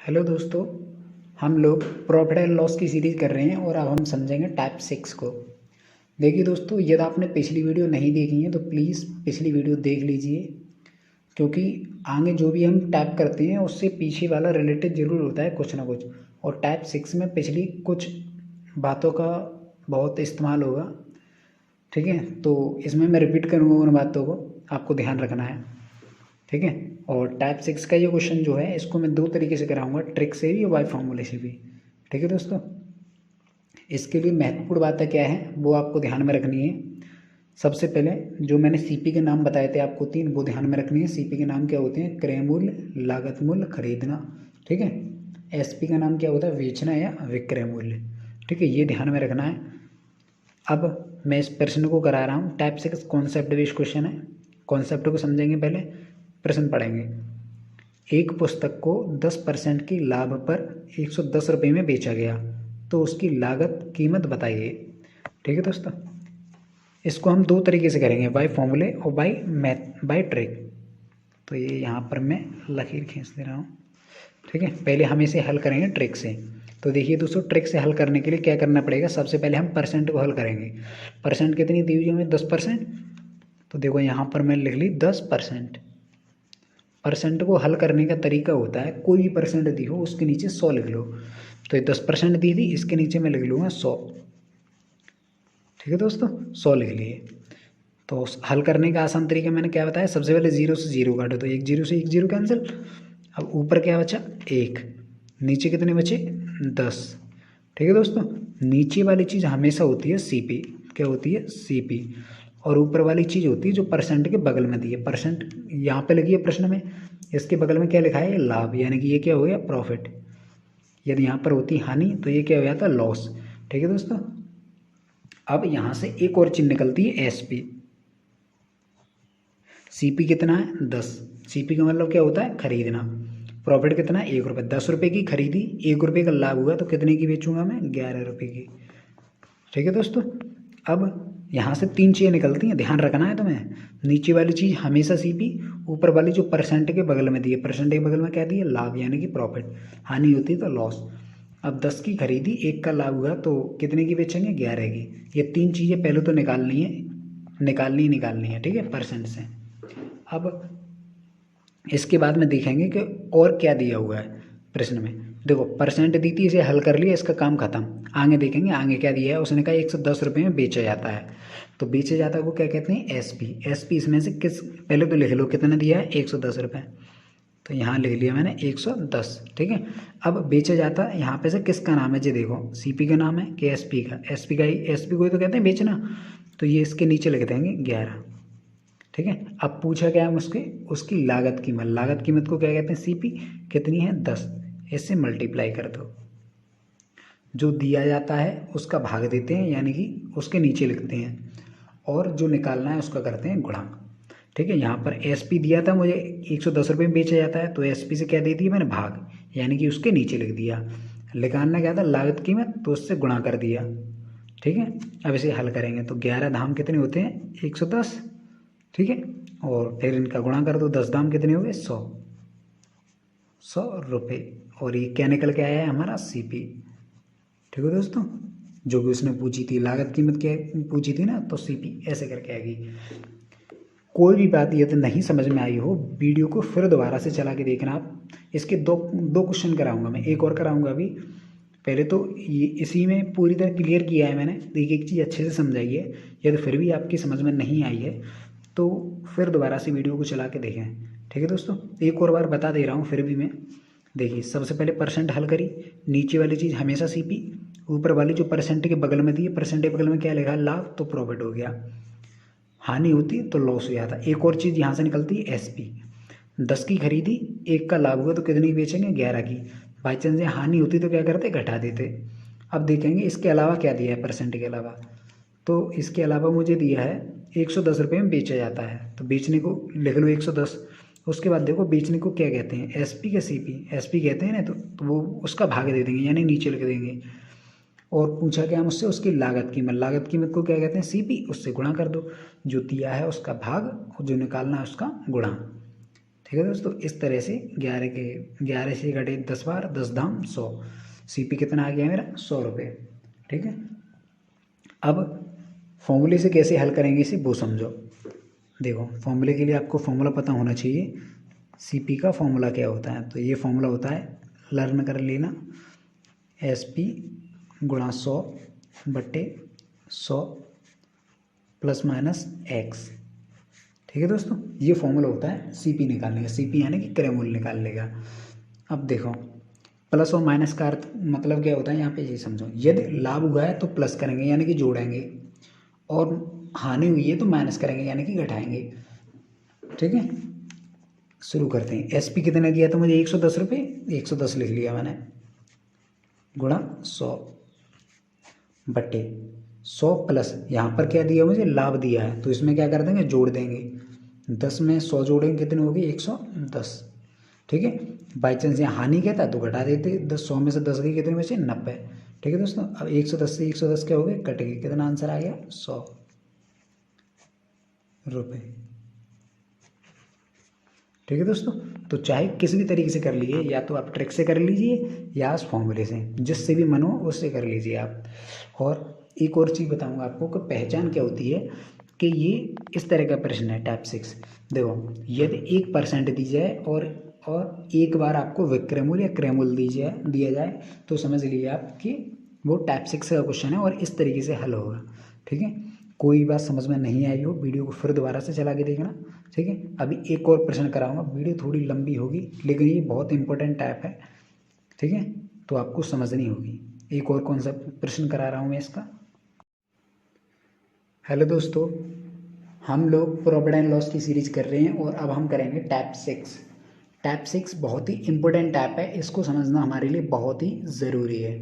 Hello दोस्तों। हम लोग प्रॉफिट एंड लॉस की सीरीज़ कर रहे हैं और अब हम समझेंगे टाइप 6 को। देखिए दोस्तों, यदि आपने पिछली वीडियो नहीं देखी है तो प्लीज़ पिछली वीडियो देख लीजिए, क्योंकि आगे जो भी हम टाइप करते हैं उससे पीछे वाला रिलेटेड ज़रूर होता है कुछ ना कुछ। और टाइप 6 में पिछली कुछ बातों का बहुत इस्तेमाल होगा, ठीक है। तो इसमें मैं रिपीट करूँगा उन बातों को, आपको ध्यान रखना है, ठीक है। और टाइप 6 का ये क्वेश्चन जो है इसको मैं दो तरीके से कराऊंगा, ट्रिक से भी और बाय फॉर्मूले से भी, ठीक है दोस्तों। इसके लिए महत्वपूर्ण बातें क्या है वो आपको ध्यान में रखनी है। सबसे पहले जो मैंने सीपी के नाम बताए थे आपको तीन, वो ध्यान में रखनी है। सीपी के नाम क्या होते हैं? क्रय मूल्य, लागत मूल्य, खरीदना, ठीक है। एसपी का नाम क्या होता है? बेचना या विक्रय मूल्य, ठीक है। ये ध्यान में रखना है। अब मैं इस प्रश्न को करा रहा हूँ। टाइप 6 कॉन्सेप्ट बेस्ड क्वेश्चन है। कॉन्सेप्ट को समझेंगे, पहले प्रश्न पढ़ेंगे। एक पुस्तक को 10% की लाभ पर 110 रुपये में बेचा गया, तो उसकी लागत कीमत बताइए, ठीक है दोस्तों। इसको हम दो तरीके से करेंगे, बाय फॉर्मूले और बाय ट्रिक। तो ये यहाँ पर मैं लकीर खींच दे रहा हूँ, ठीक है। पहले हम इसे हल करेंगे ट्रिक से। तो देखिए दोस्तों, ट्रिक से हल करने के लिए क्या करना पड़ेगा? सबसे पहले हम परसेंट को हल करेंगे। परसेंट कितनी दी हुई है हमें? 10%। तो देखो यहाँ पर मैं लिख ली 10%। परसेंट को हल करने का तरीका होता है, कोई भी परसेंट दी हो उसके नीचे 100 लिख लो। तो ये 10% दी थी, इसके नीचे मैं लिख लूँगा 100, ठीक है दोस्तों। 100 लिख लिए। तो हल करने का आसान तरीका मैंने क्या बताया? सबसे पहले 0 से 0 काटो, तो एक 0 से एक 0 कैंसिल। अब ऊपर क्या बचा? 1। नीचे कितने बचे? 10, ठीक है दोस्तों। नीचे वाली चीज़ हमेशा होती है सीपी। क्या होती है? सीपी। और ऊपर वाली चीज़ होती है जो परसेंट के बगल में दी है। परसेंट यहाँ पे लगी है प्रश्न में, इसके बगल में क्या लिखा है? लाभ, यानी कि ये क्या हो गया? प्रॉफिट। यदि यहाँ पर होती हानि तो ये क्या हो जाता? लॉस, ठीक है दोस्तों। अब यहाँ से एक और चीज़ निकलती है, एसपी। सीपी कितना है? 10। सीपी का मतलब क्या होता है? खरीदना। प्रॉफिट कितना है? 1 रुपये। 10 रुपये की खरीदी, 1 रुपये का लाभ हुआ, तो कितने की बेचूंगा मैं? 11 रुपये की, ठीक है दोस्तों। अब यहाँ से तीन चीज़ें निकलती हैं, ध्यान रखना है तुम्हें। नीचे वाली चीज़ हमेशा सीपी, ऊपर वाली जो परसेंट के बगल में दी है, परसेंट के बगल में क्या दी है? लाभ, यानी कि प्रॉफिट। हानि होती है तो लॉस। अब 10 की खरीदी, 1 का लाभ हुआ, तो कितने की बेचेंगे? 11 की। ये तीन चीज़ें पहले तो निकालनी है, निकालनी है, ठीक है, परसेंट से। अब इसके बाद में देखेंगे कि और क्या दिया हुआ है प्रश्न में। देखो, परसेंट दी थी, इसे हल कर लिया, इसका काम खत्म। आगे देखेंगे आगे क्या दिया है। उसने कहा 110 रुपये में बेचा जाता है, तो बेचा जाता है वो क्या कहते हैं? एसपी। एसपी इसमें से किस, पहले तो लिख लो कितना दिया है? 110 रुपये। तो यहाँ लिख लिया मैंने 110, ठीक है। अब बेचा जाता है, यहाँ पे से किसका नाम है? जी देखो, सीपी का नाम है कि एसपी का? एसपी का ही, एसपी को ही तो कहते हैं बेचना। तो ये इसके नीचे लिख देंगे 11, ठीक है। अब पूछा क्या है मुझसे? उसकी लागत कीमत। लागत कीमत को क्या कहते हैं? सीपी। कितनी है? 10। इससे मल्टीप्लाई कर दो। जो दिया जाता है उसका भाग देते हैं, यानी कि उसके नीचे लिखते हैं, और जो निकालना है उसका करते हैं गुणा, ठीक है। यहाँ पर एसपी दिया था मुझे, 110 रुपये में बेचा जाता है, तो एसपी से क्या दे दिया मैंने? भाग, यानी कि उसके नीचे लिख दिया। निकालना क्या था? लागत कीमत, तो उससे गुणा कर दिया, ठीक है। अब इसे हल करेंगे तो 11 धाम कितने होते हैं? 110, ठीक है। और फिर इनका गुणा कर दो, 10 दाम कितने हो गए? 100, 100 रुपये। और ये क्या निकल के आया है हमारा? सीपी, ठीक है दोस्तों। जो भी उसने पूछी थी, लागत कीमत क्या पूछी थी ना, तो सीपी ऐसे करके आएगी। कोई भी बात यदि नहीं समझ में आई हो, वीडियो को फिर दोबारा से चला के देखना आप। इसके दो दो क्वेश्चन कराऊंगा मैं, एक और कराऊंगा अभी। पहले तो ये इसी में पूरी तरह क्लियर किया है मैंने, तो एक चीज़ अच्छे से समझाइए। यदि फिर भी आपकी समझ में नहीं आई है तो फिर दोबारा से वीडियो को चला के देखें, ठीक है दोस्तों। एक और बार बता दे रहा हूँ फिर भी मैं। देखिए, सबसे पहले परसेंट हल करी, नीचे वाली चीज़ हमेशा सीपी, ऊपर वाली जो परसेंट के बगल में दी है, परसेंट के बगल में क्या लिखा है? लाभ, तो प्रॉफिट हो गया। हानि होती तो लॉस हो जाता। एक और चीज़ यहाँ से निकलती है, एसपी। 10 की खरीदी, 1 का लाभ हुआ, तो कितनी बेचेंगे? 11 की। बाई चांस हानि होती तो क्या करते? घटा देते। अब देखेंगे इसके अलावा क्या दिया है परसेंट के अलावा। तो इसके अलावा मुझे दिया है 110 रुपये में बेचा जाता है, तो बेचने को लिख लो 110। उसके बाद देखो बेचने को क्या कहते हैं? एसपी के सीपी, एसपी कहते हैं ना, तो वो उसका भाग दे देंगे, यानी नीचे लिख देंगे। और पूछा क्या मुझसे? उसकी लागत कीमत। लागत कीमत को क्या कहते हैं? सीपी। उससे गुणा कर दो, जो दिया है उसका भाग और जो निकालना है उसका गुणा, ठीक है दोस्तों। इस तरह से 11 से घटे 10 बार 10 धाम 100, CP कितना आ गया मेरा 100 रुपये। ठीक है, अब फॉर्मूले से कैसे हल करेंगे इसे वो समझो। देखो फॉर्मूले के लिए आपको फॉर्मूला पता होना चाहिए, CP का फॉर्मूला क्या होता है। तो ये फॉर्मूला होता है, लर्न कर लेना, SP गुणा 100 बट्टे 100 प्लस माइनस x। ठीक है दोस्तों, ये फॉर्मूला होता है CP निकालने का। CP यानी कि क्रय मूल्य निकाल लेगा। अब देखो प्लस और माइनस का अर्थ मतलब क्या होता है, यहाँ पे ये समझो। यदि लाभ हुआ है तो प्लस करेंगे यानी कि जोड़ेंगे, और हानि हुई है तो माइनस करेंगे यानी कि घटाएंगे। ठीक है, शुरू करते हैं। SP कितने दिया था मुझे 110 रुपये, 110 लिख लिया मैंने, गुणा 100 बट्टे 100 प्लस यहाँ पर क्या दिया मुझे, लाभ दिया है, तो इसमें क्या कर देंगे, जोड़ देंगे। 10 में 100 जोड़ेंगे कितने होगी 110। ठीक है, बाई चांस यहाँ हानि कहता तो घटा देते, 100 में से 10 गई कितने बचे 90। ठीक है दोस्तों, अब 110 से 110 क्या हो गए, कट गए, कितना आंसर आ गया 100 रुपये। ठीक है दोस्तों, तो चाहे किसी भी तरीके से कर लीजिए, या तो आप ट्रिक से कर लीजिए या उस फॉर्मूले से, जिससे भी मन हो उससे कर लीजिए आप। और एक और चीज़ बताऊंगा आपको कि पहचान क्या होती है, कि ये इस तरह का प्रश्न है टाइप 6। देखो यदि 1% दी जाए और एक बार आपको विक्रय मूल्य या क्रय मूल्य दिया जाए तो समझ लीजिए आप कि वो टाइप 6 का क्वेश्चन है और इस तरीके से हल होगा। ठीक है, कोई बात समझ में नहीं आई हो वीडियो को फिर दोबारा से चला के देखना। ठीक है, अभी एक और प्रश्न कराऊंगा, वीडियो थोड़ी लंबी होगी लेकिन ये बहुत इंपॉर्टेंट टाइप है। ठीक है, तो आपको समझनी होगी। एक और कौन सा प्रश्न करा रहा हूँ मैं इसका। हेलो दोस्तों, हम लोग प्रॉफिट एंड लॉस की सीरीज कर रहे हैं और अब हम करेंगे टाइप 6। टाइप 6 बहुत ही इम्पोर्टेंट टाइप है, इसको समझना हमारे लिए बहुत ही ज़रूरी है।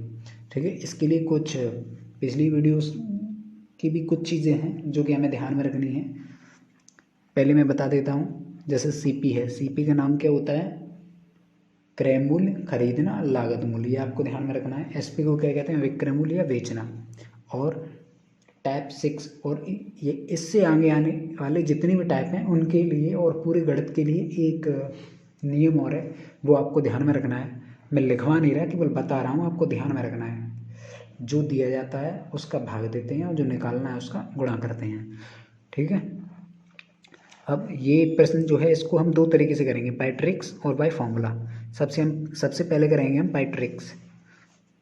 ठीक है, इसके लिए कुछ पिछली वीडियोस की भी कुछ चीज़ें हैं जो कि हमें ध्यान में रखनी है। पहले मैं बता देता हूँ, जैसे CP है, CP का नाम क्या होता है, क्रय मूल्य, खरीदना, लागत मूल्य, ये आपको ध्यान में रखना है। SP को क्या कहते हैं, विक्रय मूल्य या बेचना। और टाइप 6 और ये इससे आगे आने वाले जितने भी टाइप हैं उनके लिए और पूरे गणित के लिए एक नियम और है, वो आपको ध्यान में रखना है। मैं लिखवा नहीं रहा, केवल बता रहा हूँ, आपको ध्यान में रखना है। जो दिया जाता है उसका भाग देते हैं और जो निकालना है उसका गुणा करते हैं। ठीक है, अब ये प्रश्न जो है इसको हम दो तरीके से करेंगे, बाय ट्रिक्स और बाय फॉर्मूला। सबसे पहले करेंगे हम बाय ट्रिक्स।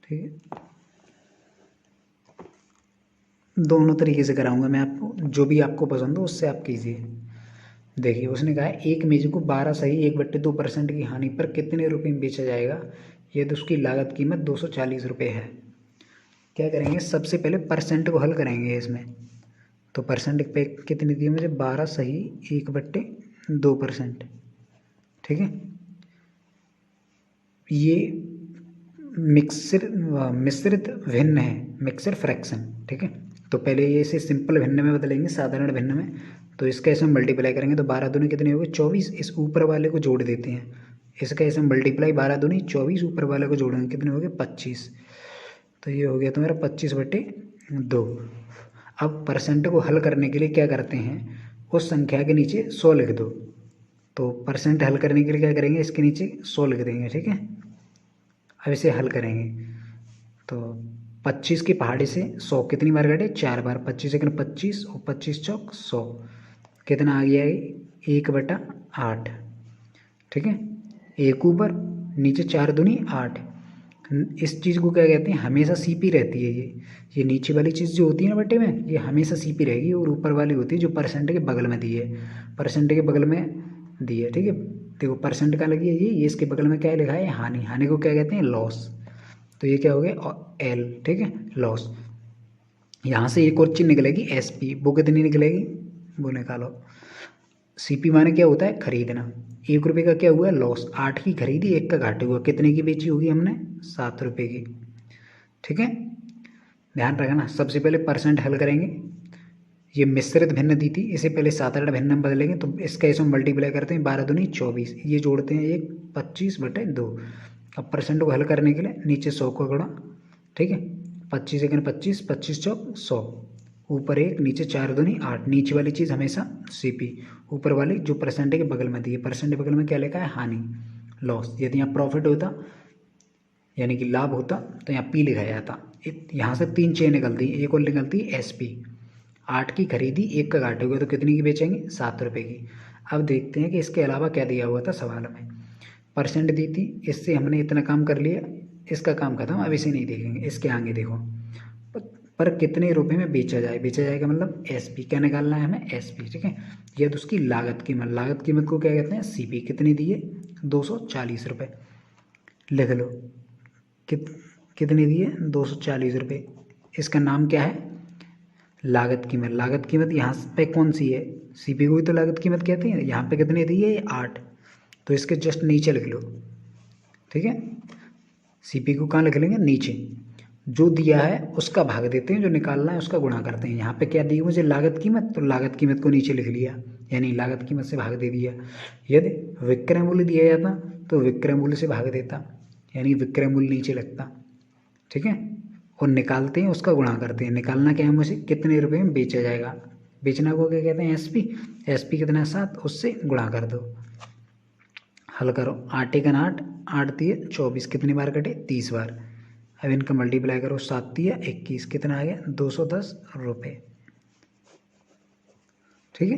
ठीक है, दोनों तरीके से कराऊंगा मैं आपको, जो भी आपको पसंद हो उससे आप कीजिए। देखिए उसने कहा है एक मेज को 12 सही 1/2% की हानि पर कितने रुपए में बेचा जाएगा यदि उसकी लागत कीमत 240 रुपये है। क्या करेंगे, सबसे पहले परसेंट को हल करेंगे इसमें। तो परसेंट पे कितनी दी है मुझे, 12 सही 1/2%। ठीक है, ये मिश्रित भिन्न है, मिक्सर फ्रैक्शन। ठीक है, तो पहले ये इसे सिंपल भिन्न में बदलेंगे, साधारण भिन्न में। तो इसका इसमें मल्टीप्लाई करेंगे तो 12 दूनी कितने हो गए 24, इस ऊपर वाले को जोड़ देते हैं। इसका इसमें मल्टीप्लाई 12 दूनी 24, ऊपर वाले को जोड़ेंगे कितने हो गए 25। तो ये हो गया तुम्हारा 25/2। अब परसेंट को हल करने के लिए क्या करते हैं, उस संख्या के नीचे 100 लिख दो। तो परसेंट हल करने के लिए क्या करेंगे, इसके नीचे 100 लिख देंगे। ठीक है, अब इसे हल करेंगे तो 25 की पहाड़ी से 100 कितनी बार घटे, 4 बार। 25 सेकंड 25 और 25 चौक 100, कितना आ गया 1/8। ठीक है, एक ऊपर नीचे 4 दूनी 8। इस चीज़ को क्या कहते हैं, हमेशा CP रहती है। ये नीचे वाली चीज़ जो होती है ना बटे में, ये हमेशा CP रहेगी, और ऊपर वाली होती है जो परसेंट के बगल में दी है, परसेंट के बगल में दी है। ठीक है, देखो परसेंट का लगी है ये इसके बगल में क्या है लिखा है, हानि। हानि को क्या कहते हैं, लॉस। तो ये क्या हो गया L। ठीक है, लॉस। यहाँ से एक और चीज़ निकलेगी SP, वो कितनी निकलेगी वो निकालो। CP माने क्या होता है, खरीदना। 1 रुपये का क्या हुआ लॉस, 8 की खरीदी 1 का घाटे हुआ, कितने की बेची होगी हमने 7 रुपये की। ठीक है, ध्यान रखना। सबसे पहले परसेंट हल करेंगे, ये मिश्रित भिन्न दी थी, इसे पहले साधारण भिन्न में बदलेंगे। तो इसका इसमें मल्टीप्लाई करते हैं, 12 दूनी 24, ये जोड़ते हैं 25/2। अब परसेंट को हल करने के लिए नीचे 100 को गुणा। ठीक है, 25 सेकंड 25, 25 चौक 100, ऊपर 1 नीचे 4 दूनी 8, नीचे वाली चीज़ हमेशा CP, ऊपर वाली जो परसेंट के बगल में दी है, परसेंट के बगल में क्या लिखा है, हानि, लॉस। यदि यहाँ प्रॉफिट होता यानी कि लाभ होता तो यहाँ P लिखा जाता। यहाँ से 3 चेन निकलती, एक और निकलती है SP। 8 की खरीदी, 1 का घाटे हुए तो कितनी की बेचेंगे, 7 रुपये की। अब देखते हैं कि इसके अलावा क्या दिया हुआ था सवाल में। परसेंट दी थी, इससे हमने इतना काम कर लिया, इसका काम खत्म, अब इसे नहीं देखेंगे। इसके आगे देखो, पर कितने रुपए में बेचा जाए, बेचा जाएगा मतलब SP, क्या निकालना है हमें, SP, ठीक है। यह तो उसकी लागत कीमत, लागत कीमत को क्या कहते हैं, CP। कितनी दी है, 240 रुपये, लिख लो। कितनी दी है, 240 रुपये। इसका नाम क्या है, लागत कीमत। लागत कीमत यहाँ पे कौन सी है, CP को ही तो लागत कीमत कहते हैं। यहाँ पे कितनी दी है, 8, तो इसके जस्ट नीचे लिख लो, ठीक है। CP को कहाँ लिख लेंगे, नीचे। जो दिया है उसका भाग देते हैं, जो निकालना है उसका गुणा करते हैं। यहाँ पे क्या दी मुझे, लागत कीमत, तो लागत कीमत को नीचे लिख लिया, यानी लागत कीमत से भाग दे दिया। यदि विक्रय मूल्य दिया जाता तो विक्रय मूल्य से भाग देता, यानी विक्रय मूल्य नीचे लगता, ठीक है। और निकालते हैं उसका गुणा करते हैं। निकालना क्या है मुझे, कितने रुपए में बेचा जाएगा, बेचना को क्या कहते हैं, SP। SP कितना है, 7, उससे गुणा कर दो। हल करो, 8 1 8, 8 दिए 24, कितनी बार कटे, 30 बार। अब इनका मल्टीप्लाई करो, 7 दिया 21, कितना आ गया, 210 रुपये, ठीक है।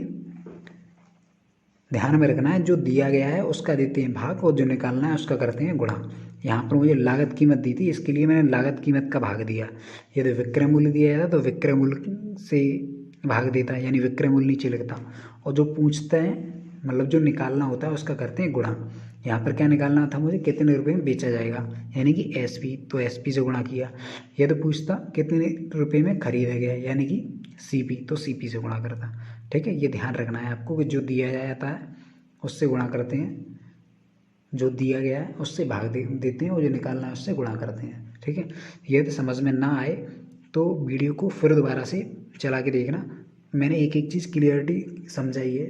ध्यान में रखना है, जो दिया गया है उसका देते हैं भाग, और जो निकालना है उसका करते हैं गुणा। यहाँ पर मुझे लागत कीमत दी थी, इसके लिए मैंने लागत कीमत का भाग दिया। यदि विक्रय मूल्य दिया जाता तो विक्रय मूल्य से भाग देता, यानी विक्रय मूल्य नीचे लिखता। और जो पूछता है मतलब जो निकालना होता है उसका करते हैं गुणा। यहाँ पर क्या निकालना था मुझे, कितने रुपए में बेचा जाएगा, यानी कि SP, तो SP से गुणा किया। यह तो पूछता कितने रुपए में खरीदा गया, यानी कि CP, तो CP से गुणा करता, ठीक है। ये ध्यान रखना है आपको कि जो दिया जाता है उससे गुणा करते हैं, जो दिया गया है उससे भाग देते हैं, और जो निकालना है उससे गुणा करते हैं, ठीक है। यदि समझ में ना आए तो वीडियो को फिर दोबारा से चला के देखना, मैंने एक एक चीज़ क्लियरिटी समझाई है।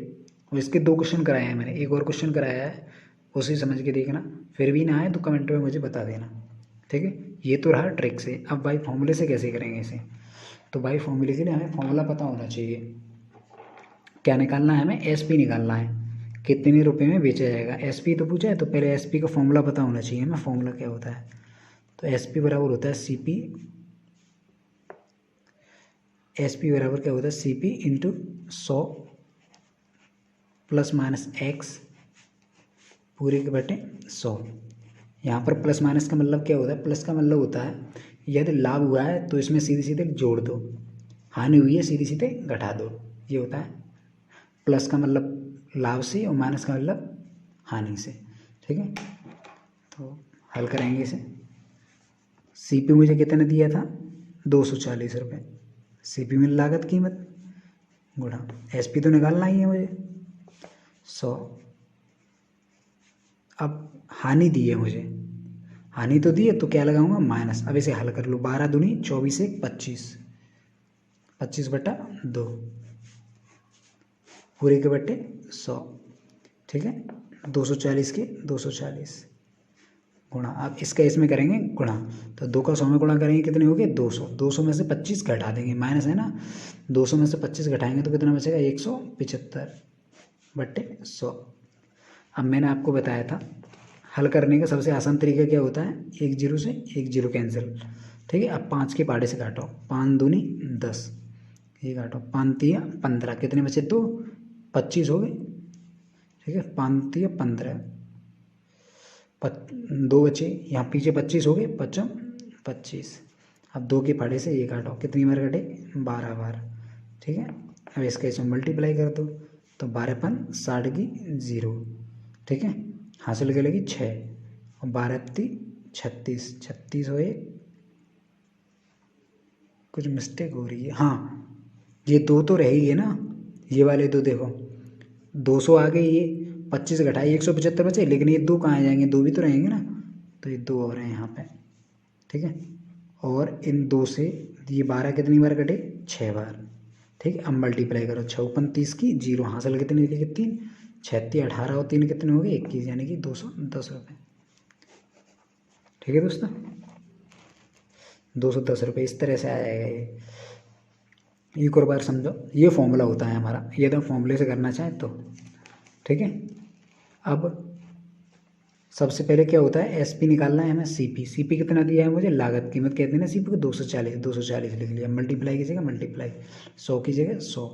और इसके 2 क्वेश्चन कराए हैं मैंने, एक और क्वेश्चन कराया है, उसे समझ के देखना। फिर भी ना आए तो कमेंट में मुझे बता देना, ठीक है। ये तो रहा ट्रिक से। अब बाई फॉर्मूले से कैसे करेंगे इसे, तो बाई फॉर्मूले के लिए हमें फॉर्मूला पता होना चाहिए। क्या निकालना है हमें, SP निकालना है, कितने रुपए में बेचा जाएगा। SP तो पूछा है, तो पहले SP का फॉर्मूला पता होना चाहिए हमें। फॉर्मूला क्या होता है, तो SP बराबर होता है CP, SP बराबर क्या होता है, CP into 100 plus minus X पूरे के बटे 100। यहाँ पर प्लस माइनस का मतलब क्या होता है, प्लस का मतलब होता है यदि लाभ हुआ है तो इसमें सीधे सीधे जोड़ दो, हानि हुई है सीधे सीधे घटा दो, ये होता है। प्लस का मतलब लाभ से और माइनस का मतलब हानि से, ठीक है। तो हल करेंगे इसे। CP मुझे कितने दिया था, 240 रुपये। CP में लागत कीमत गुणा SP तो निकालना ही है मुझे, 100। अब हानि दी है मुझे, हानि तो दी है तो क्या लगाऊंगा, माइनस। अब इसे हल कर लो, 12 दूनी 24 1 25, 25/2 पूरे के बट्टे 100, ठीक है। 240 के 240 गुणा। अब इसका इसमें करेंगे गुणा, तो 2 का 100 में गुणा करेंगे, कितने हो गए, 200। 200 में से 25 घटा देंगे, माइनस है ना, 200 में से 25 घटाएंगे तो कितना बचेगा, 175/100। अब मैंने आपको बताया था हल करने का सबसे आसान तरीका क्या होता है, 1 0 से 1 0 कैंसिल, ठीक है। अब 5 के पहाड़े से काटो, 5 दूनी 10, ये काटो, 5 तिया 15, कितने बचे, 2 25 हो गए, ठीक है। 5 तिया 15, 2 बचे, यहाँ पीछे 25 हो गए, 5 25। अब 2 के पहाड़े से ये काटो, कितनी बार कटे, 12 बार, ठीक है। अब इसका इसमें मल्टीप्लाई कर दो, तो 12 5 60 की 0, ठीक है। हासिल कर लेगी 6, और 12 36, 36 हो, कुछ मिस्टेक हो रही है, हाँ ये 2 तो रह ही है ना, ये वाले 2 देखो, 200 आ गए, ये 25 घटाए 175 बचे, लेकिन ये 2 कहाँ आ जाएंगे, 2 भी तो रहेंगे ना, तो ये 2 और हैं यहाँ पे, ठीक है। और इन 2 से ये 12 कितनी बार कटे, 6 बार, ठीक है। अब मल्टीप्लाई करो, 6 × 30 की 0, हासिल कितनी थी, 3 36 18 और 3 कितने हो गए, 21, यानी कि 210 रुपये, ठीक है दोस्तों। 210 रुपये इस तरह से आ जाएगा ये। एक और बार समझो, ये फॉर्मूला होता है हमारा, ये तो फॉर्मूले से करना चाहें तो, ठीक है। अब सबसे पहले क्या होता है, एसपी निकालना है हमें, सीपी कितना दिया है मुझे, लागत कीमत कहते हैं ना सीपी को, 240 लिख लिया, मल्टीप्लाई की जगह मल्टीप्लाई, 100 की जगह 100।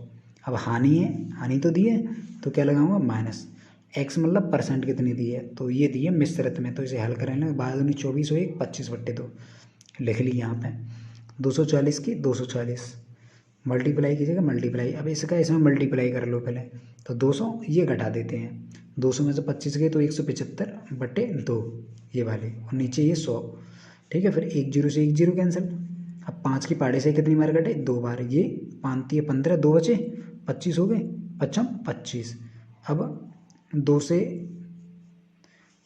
अब हानि है, हानि तो दी है तो क्या लगाऊंगा, माइनस एक्स मतलब परसेंट कितनी दी है, तो ये दी है मिश्रित में, तो इसे हल करेंगे, 12×24 1 25/2 लिख ली यहाँ पे, 240 की 240, मल्टीप्लाई कीजिएगा मल्टीप्लाई, अब इसका इसमें मल्टीप्लाई कर लो पहले, तो 200 ये घटा देते हैं, 200 में से 25 गए तो 175/2 ये वाले, और नीचे ये 100, ठीक है। फिर 1 0 से 1 0 कैंसिल, अब 5 की पहाड़े से कितनी बार घटे, 2 बार, ये 5 या 15, 2 बचे 25 हो गए, 25। अब 2 से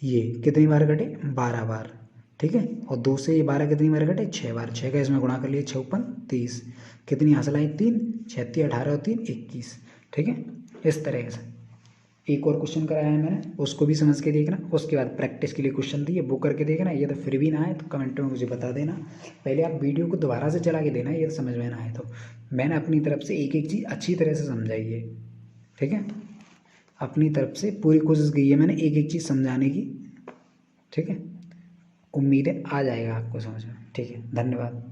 ये कितनी बार घटे, 12 बार, ठीक है। और 2 से ये 12 कितनी बार घटे, 6 बार, 6 का इसमें गुणा कर लिए, 6 × 30, कितनी हासिल आई, 3, 36 18 और 3 21, ठीक है। इस तरह से एक और क्वेश्चन कराया है मैंने, उसको भी समझ के देखना, उसके बाद प्रैक्टिस के लिए क्वेश्चन दिए वो करके देखना, ये तो फिर भी ना आए तो कमेंट में मुझे बता देना, पहले आप वीडियो को दोबारा से चला के देना, ये तो समझ में ना आए तो। मैंने अपनी तरफ से एक एक चीज़ अच्छी तरह से समझाई है, ठीक है, अपनी तरफ से पूरी कोशिश की है मैंने एक एक चीज़ समझाने की, ठीक है। उम्मीद है आ जाएगा आपको समझ में, ठीक है, धन्यवाद।